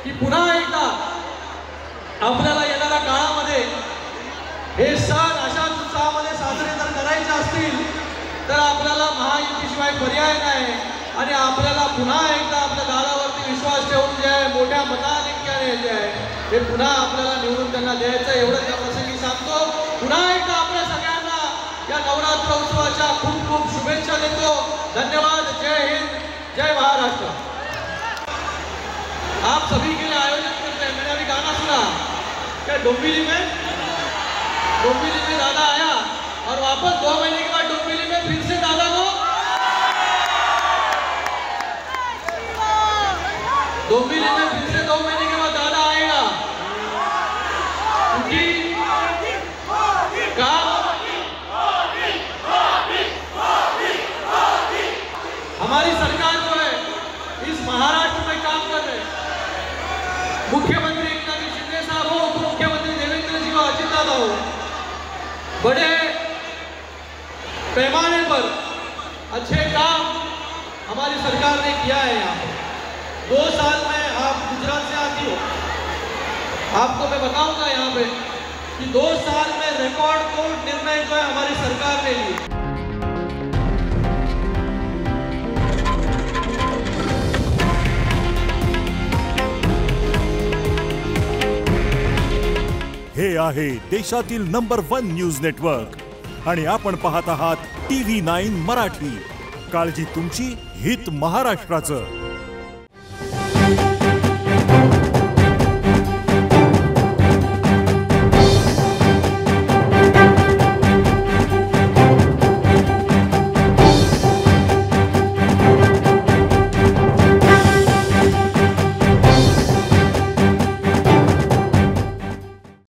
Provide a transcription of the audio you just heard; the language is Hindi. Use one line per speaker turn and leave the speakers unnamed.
की पुन्हा एकदा आपल्याला येणाऱ्या काळामध्ये हे सण अशाच उत्साहामध्ये साजरे जर करायचे असतील तर आपल्याला महायुतीशिवाय पर्याय नाही आणि आपल्याला पुन्हा एकदा आपल्या दारावरती विश्वास ठेवून जे आहे मोठ्या मताधिक्याने जे आहे हे पुन्हा आपल्याला निवडून त्यांना द्यायचं एवढंच या प्रसंगी सांगतो। पुन्हा एकदा आपल्या सगळ्यांना या नवरात्र उत्सवाच्या खूप खूप शुभेच्छा देतो। धन्यवाद। जय हिंद, जय महाराष्ट्र। आप सभी के लिए आयोजन करते हैं। मैंने अभी गाना सुना क्या डोंबिवली में दादा आया और वापस 2 महीने के बाद डोंबिवली में फिर से दादा को डोंबिवली में फिर से 2 महीने के बाद दादा आएगा क्योंकि हमारी सरकार जो है इस महाराष्ट्र में काम कर रहे हैं। मुख्यमंत्री एकनाथ शिंदे साहब हो, उप मुख्यमंत्री देवेंद्र जी हो, अजित दादा हो, बड़े पैमाने पर अच्छे काम हमारी सरकार ने किया है। यहाँ पर 2 साल में आप गुजरात से आती हो, आपको मैं बताऊंगा यहाँ पे कि 2 साल में रिकॉर्ड तोड़ निर्णय जो है हमारी सरकार ने लिए।
हे आहे देशातील नंबर 1 न्यूज नेटवर्क आणि आपण पाहत आहात TV9 मराठी। काळजी तुमची, हित महाराष्ट्राचं।